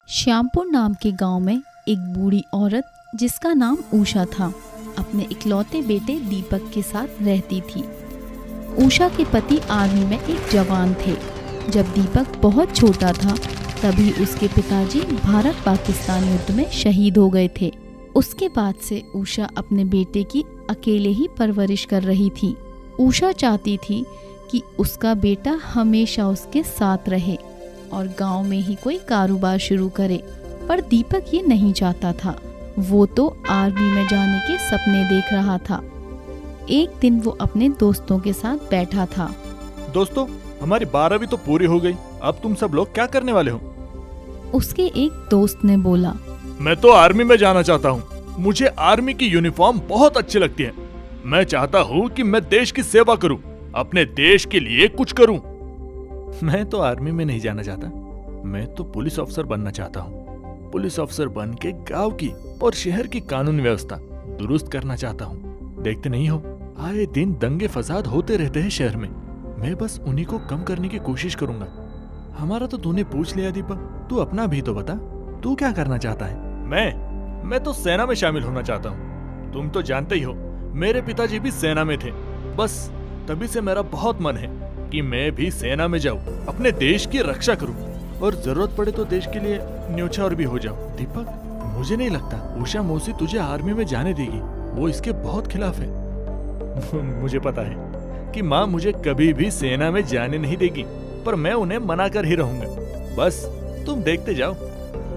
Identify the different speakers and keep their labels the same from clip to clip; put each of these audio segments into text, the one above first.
Speaker 1: श्यामपुर नाम के गांव में एक बूढ़ी औरत जिसका नाम उषा था अपने इकलौते बेटे दीपक के साथ रहती थी। उषा के पति आर्मी में एक जवान थे। जब दीपक बहुत छोटा था तभी उसके पिताजी भारत पाकिस्तान युद्ध में शहीद हो गए थे। उसके बाद से उषा अपने बेटे की अकेले ही परवरिश कर रही थी। उषा चाहती थी कि उसका बेटा हमेशा उसके साथ रहे और गांव में ही कोई कारोबार शुरू करे, पर दीपक ये नहीं चाहता था। वो तो आर्मी में जाने के सपने देख रहा था। एक दिन वो अपने दोस्तों के साथ बैठा था।
Speaker 2: दोस्तों, हमारी 12वीं तो पूरी हो गई, अब तुम सब लोग क्या करने वाले हो?
Speaker 1: उसके एक दोस्त ने बोला,
Speaker 2: मैं तो आर्मी में जाना चाहता हूँ। मुझे आर्मी की यूनिफॉर्म बहुत अच्छी लगती है। मैं चाहता हूँ कि मैं देश की सेवा करूँ, अपने देश के लिए कुछ करूँ। मैं तो आर्मी में नहीं जाना चाहता। मैं तो पुलिस अफसर बनना चाहता हूँ। पुलिस अफसर बन के गांव की और शहर की कानून व्यवस्था दुरुस्त करना चाहता हूँ। देखते नहीं हो, आए दिन दंगे फसाद होते रहते हैं शहर में। मैं बस उन्हीं को कम करने की कोशिश करूंगा। हमारा तो तूने पूछ लिया दीपक, तू अपना भी तो बता, तू क्या करना चाहता है? मैं तो सेना में शामिल होना चाहता हूँ। तुम तो जानते ही हो, मेरे पिताजी भी सेना में थे। बस तभी से मेरा बहुत मन है कि मैं भी सेना में जाऊं, अपने देश की रक्षा करूं और जरूरत पड़े तो देश के लिए न्योछावर भी हो जाऊं। दीपक, मुझे नहीं लगता उषा मौसी तुझे आर्मी में जाने देगी। वो इसके बहुत खिलाफ है। मुझे पता है कि माँ मुझे कभी भी सेना में जाने नहीं देगी, पर मैं उन्हें मना कर ही रहूंगा। बस तुम देखते जाओ।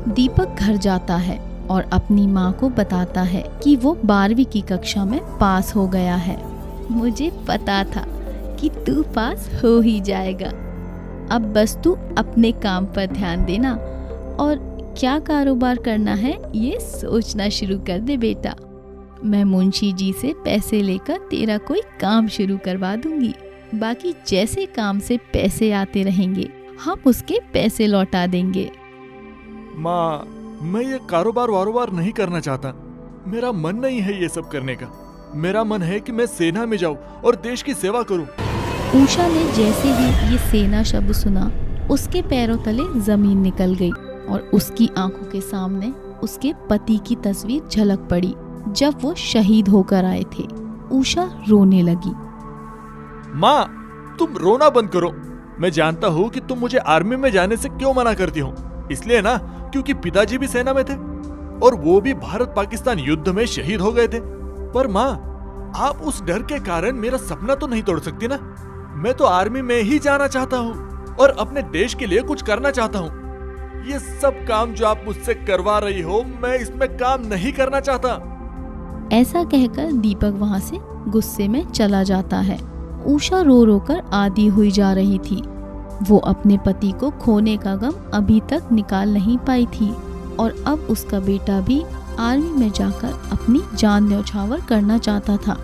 Speaker 1: दीपक घर जाता है और अपनी माँ को बताता है कि वो 12वीं की कक्षा में पास हो गया है। मुझे पता था कि तू पास हो ही जाएगा। अब बस तू अपने काम पर ध्यान देना और क्या कारोबार करना है ये सोचना शुरू कर दे बेटा। मैं मुंशी जी से पैसे लेकर तेरा कोई काम शुरू करवा दूंगी। बाकी जैसे काम से पैसे आते रहेंगे हम उसके पैसे लौटा देंगे।
Speaker 2: माँ, मैं ये कारोबार वारोबार नहीं करना चाहता। मेरा मन नहीं है ये सब करने का। मेरा मन है कि मैं सेना में जाऊं और देश की सेवा करूं।
Speaker 1: उषा ने जैसे ही ये सेना शब्द सुना, उसके पैरों तले जमीन निकल गई और उसकी आंखों के सामने उसके पति की तस्वीर झलक पड़ी जब वो शहीद होकर आए थे। उषा रोने लगी।
Speaker 2: माँ, तुम रोना बंद करो। मैं जानता हूँ कि तुम मुझे आर्मी में जाने से क्यों मना करती हो। इसलिए ना, क्योंकि पिताजी भी सेना में थे और वो भी भारत पाकिस्तान युद्ध में शहीद हो गए थे। पर माँ, आप उस डर के कारण मेरा सपना तो नहीं तोड़ सकती ना। मैं तो आर्मी में ही जाना चाहता हूँ और अपने देश के लिए कुछ करना चाहता हूँ। ये सब काम जो आप मुझसे करवा रही हो, मैं इसमें काम नहीं करना चाहता।
Speaker 1: ऐसा कहकर दीपक वहाँ से गुस्से में चला जाता है। उषा रो रो कर आधी हुई जा रही थी। वो अपने पति को खोने का गम अभी तक निकाल नहीं पाई थी और अब उसका बेटा भी आर्मी में जाकर अपनी जान न्यौछावर करना चाहता था।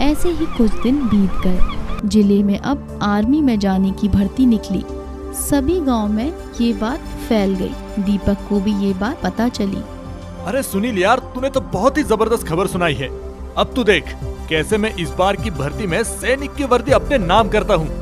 Speaker 1: ऐसे ही कुछ दिन बीत गए। जिले में अब आर्मी में जाने की भर्ती निकली। सभी गांव में ये बात फैल गई। दीपक को भी ये बात पता चली।
Speaker 2: अरे सुनील यार, तूने तो बहुत ही जबरदस्त खबर सुनाई है। अब तू देख कैसे मैं इस बार की भर्ती में सैनिक की वर्दी अपने नाम करता हूँ।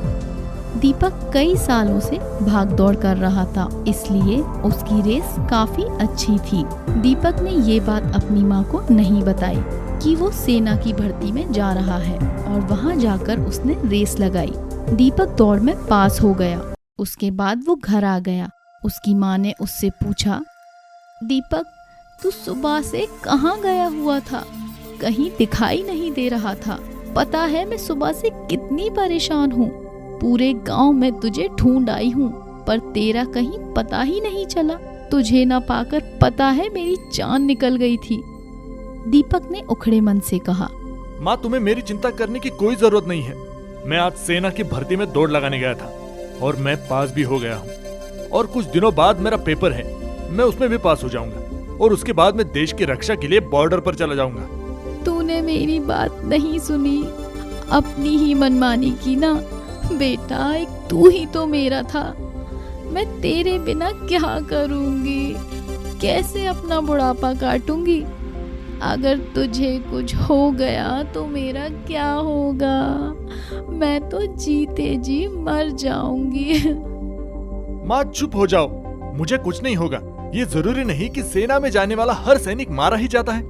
Speaker 1: दीपक कई सालों से भाग दौड़ कर रहा था, इसलिए उसकी रेस काफी अच्छी थी। दीपक ने ये बात अपनी माँ को नहीं बताई कि वो सेना की भर्ती में जा रहा है और वहाँ जाकर उसने रेस लगाई। दीपक दौड़ में पास हो गया। उसके बाद वो घर आ गया। उसकी माँ ने उससे पूछा, दीपक, तू सुबह से कहाँ गया हुआ था? कहीं दिखाई नहीं दे रहा था। पता है मैं सुबह से कितनी परेशान हूँ। पूरे गांव में तुझे ढूंढ आई हूँ, पर तेरा कहीं पता ही नहीं चला। तुझे ना पाकर पता है मेरी जान निकल गई थी। दीपक ने उखड़े मन से कहा,
Speaker 2: माँ, तुम्हें मेरी चिंता करने की कोई जरूरत नहीं है। मैं आज सेना की भर्ती में दौड़ लगाने गया था और मैं पास भी हो गया हूँ और कुछ दिनों बाद मेरा पेपर है। मैं उसमें भी पास हो जाऊंगा और उसके बाद मैं देश की रक्षा के लिए बॉर्डर पर चला जाऊंगा।
Speaker 1: तूने मेरी बात नहीं सुनी, अपनी ही मनमानी की ना। बेटा, एक तू ही तो मेरा था। मैं तेरे बिना क्या करूंगी? कैसे अपना बुढ़ापा काटूंगी? अगर तुझे कुछ हो गया तो मेरा क्या होगा? मैं तो जीते जी मर जाऊंगी।
Speaker 2: माँ चुप हो जाओ, मुझे कुछ नहीं होगा। ये जरूरी नहीं कि सेना में जाने वाला हर सैनिक मारा ही जाता है।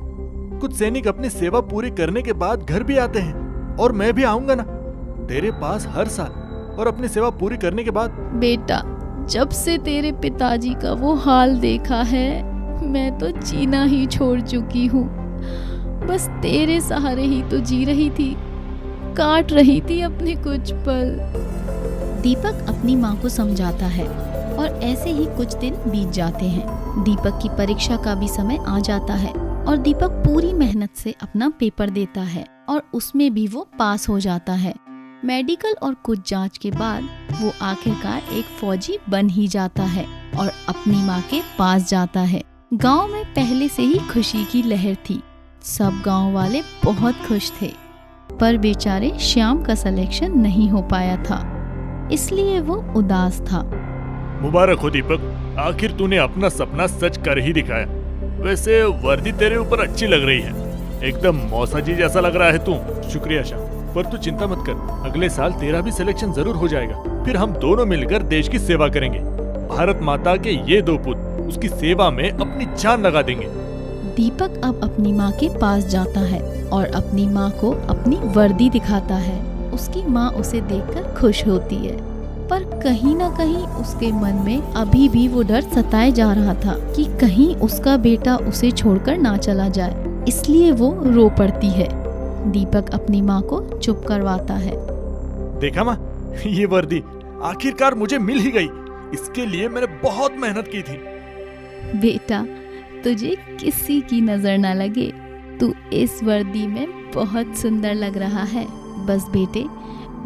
Speaker 2: कुछ सैनिक अपनी सेवा पूरी करने के बाद घर भी आते हैं, और मैं भी आऊंगा ना तेरे पास हर साल, और अपनी सेवा पूरी करने के बाद।
Speaker 1: बेटा, जब से तेरे पिताजी का वो हाल देखा है, मैं तो जीना ही छोड़ चुकी हूँ। बस तेरे सहारे ही तो जी रही थी, काट रही थी अपने कुछ पल। दीपक अपनी माँ को समझाता है और ऐसे ही कुछ दिन बीत जाते हैं। दीपक की परीक्षा का भी समय आ जाता है और दीपक पूरी मेहनत से अपना पेपर देता है और उसमें भी वो पास हो जाता है। मेडिकल और कुछ जांच के बाद वो आखिरकार एक फौजी बन ही जाता है और अपनी माँ के पास जाता है। गांव में पहले से ही खुशी की लहर थी। सब गांव वाले बहुत खुश थे, पर बेचारे श्याम का सिलेक्शन नहीं हो पाया था, इसलिए वो उदास था।
Speaker 2: मुबारक हो दीपक, आखिर तूने अपना सपना सच कर ही दिखाया। वैसे वर्दी तेरे ऊपर अच्छी लग रही है, एकदम मौसा जी जैसा लग रहा है तू। शुक्रिया श्याम, पर तू चिंता मत कर, अगले साल तेरा भी सिलेक्शन जरूर हो जाएगा। फिर हम दोनों मिलकर देश की सेवा करेंगे। भारत माता के ये दो पुत्र उसकी सेवा में अपनी जान लगा देंगे।
Speaker 1: दीपक अब अपनी माँ के पास जाता है और अपनी माँ को अपनी वर्दी दिखाता है। उसकी माँ उसे देखकर खुश होती है, पर कहीं न कहीं उसके मन में अभी भी वो डर सताए जा रहा था कि कहीं उसका बेटा उसे छोड़कर ना चला जाए, इसलिए वो रो पड़ती है। दीपक अपनी माँ को चुप करवाता है।
Speaker 2: देखा माँ, ये वर्दी आखिरकार मुझे मिल ही गई। इसके लिए मैंने बहुत मेहनत की थी।
Speaker 1: बेटा, तुझे किसी की नजर ना लगे, तू इस वर्दी में बहुत सुंदर लग रहा है। बस बेटे,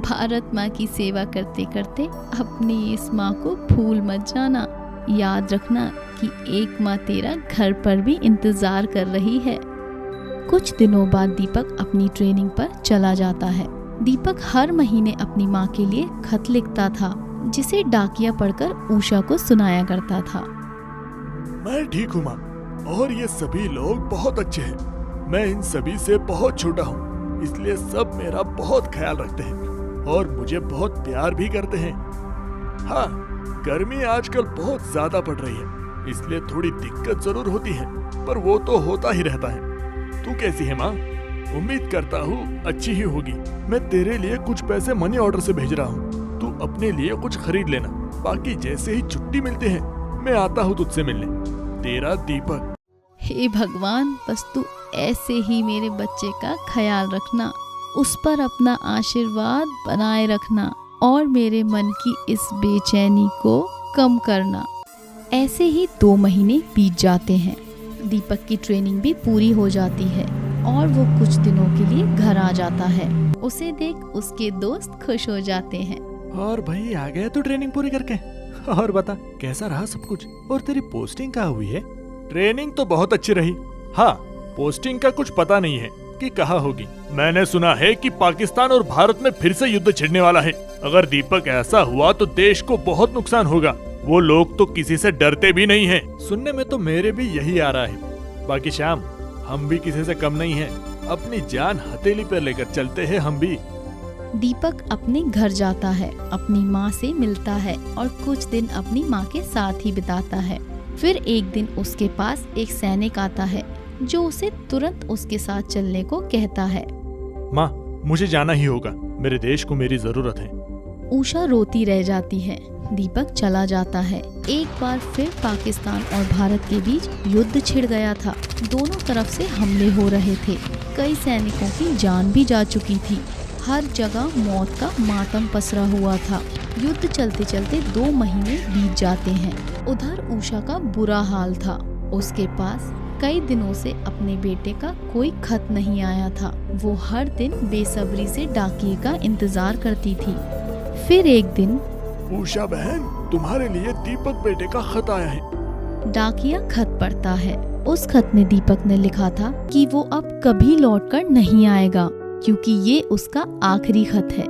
Speaker 1: भारत माँ की सेवा करते करते अपनी इस माँ को भूल मत जाना। याद रखना कि एक माँ तेरा घर पर भी इंतजार कर रही है। कुछ दिनों बाद दीपक अपनी ट्रेनिंग पर चला जाता है। दीपक हर महीने अपनी माँ के लिए खत लिखता था, जिसे डाकिया पढ़कर उषा को सुनाया करता था।
Speaker 2: मैं ठीक हूँ माँ, और ये सभी लोग बहुत अच्छे हैं। मैं इन सभी से बहुत छोटा हूँ, इसलिए सब मेरा बहुत ख्याल रखते हैं और मुझे बहुत प्यार भी करते हैं। हाँ, गर्मी आजकल बहुत ज्यादा पड़ रही है, इसलिए थोड़ी दिक्कत जरूर होती है, पर वो तो होता ही रहता है। तू कैसी है माँ? उम्मीद करता हूँ अच्छी ही होगी। मैं तेरे लिए कुछ पैसे मनी ऑर्डर से भेज रहा हूँ, तू अपने लिए कुछ खरीद लेना। बाकी जैसे ही छुट्टी मिलते हैं मैं आता हूँ तुझसे मिलने। तेरा दीपक।
Speaker 1: हे भगवान, बस तू ऐसे ही मेरे बच्चे का ख्याल रखना, उस पर अपना आशीर्वाद बनाए रखना और मेरे मन की इस बेचैनी को कम करना। ऐसे ही 2 महीने बीत जाते हैं। दीपक की ट्रेनिंग भी पूरी हो जाती है और वो कुछ दिनों के लिए घर आ जाता है। उसे देख उसके दोस्त खुश हो जाते हैं।
Speaker 2: और भाई, आ गया तू ट्रेनिंग पूरी करके? और बता, कैसा रहा सब कुछ? और तेरी पोस्टिंग कहाँ हुई है? ट्रेनिंग तो बहुत अच्छी रही। हाँ, पोस्टिंग का कुछ पता नहीं है कि कहाँ होगी। मैंने सुना है कि पाकिस्तान और भारत में फिर से युद्ध छिड़ने वाला है। अगर दीपक ऐसा हुआ तो देश को बहुत नुकसान होगा। वो लोग तो किसी से डरते भी नहीं हैं। सुनने में तो मेरे भी यही आ रहा है। बाकी श्याम, हम भी किसी से कम नहीं हैं। अपनी जान हथेली पर लेकर चलते हैं हम भी।
Speaker 1: दीपक अपने घर जाता है, अपनी माँ से मिलता है और कुछ दिन अपनी माँ के साथ ही बिताता है। फिर एक दिन उसके पास एक सैनिक आता है जो उसे तुरंत उसके साथ चलने को कहता है।
Speaker 2: माँ, मुझे जाना ही होगा, मेरे देश को मेरी जरूरत है।
Speaker 1: उषा रोती रह जाती है। दीपक चला जाता है। एक बार फिर पाकिस्तान और भारत के बीच युद्ध छिड़ गया था। दोनों तरफ से हमले हो रहे थे। कई सैनिकों की जान भी जा चुकी थी। हर जगह मौत का मातम पसरा हुआ था। युद्ध चलते चलते 2 महीने बीत जाते हैं। उधर उषा का बुरा हाल था। उसके पास कई दिनों से अपने बेटे का कोई खत नहीं आया था। वो हर दिन बेसब्री से डाकिये का इंतजार करती थी। फिर एक दिन,
Speaker 2: उषा बहन, तुम्हारे लिए दीपक बेटे का खत आया है।
Speaker 1: डाकिया खत पढ़ता है। उस खत में दीपक ने लिखा था कि वो अब कभी लौटकर नहीं आएगा, क्योंकि ये उसका आखिरी खत है।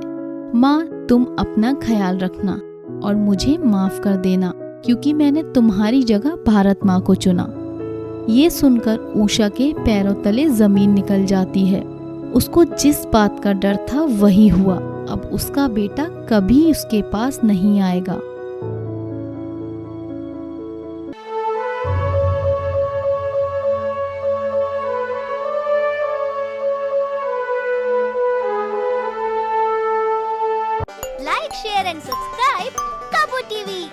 Speaker 1: माँ, तुम अपना ख्याल रखना और मुझे माफ कर देना, क्योंकि मैंने तुम्हारी जगह भारत माँ को चुना। ये सुनकर उषा के पैरों तले जमीन निकल जाती है। उसको जिस बात का डर था वही हुआ। अब उसका बेटा कभी उसके पास नहीं आएगा।
Speaker 3: share and subscribe Kabu TV.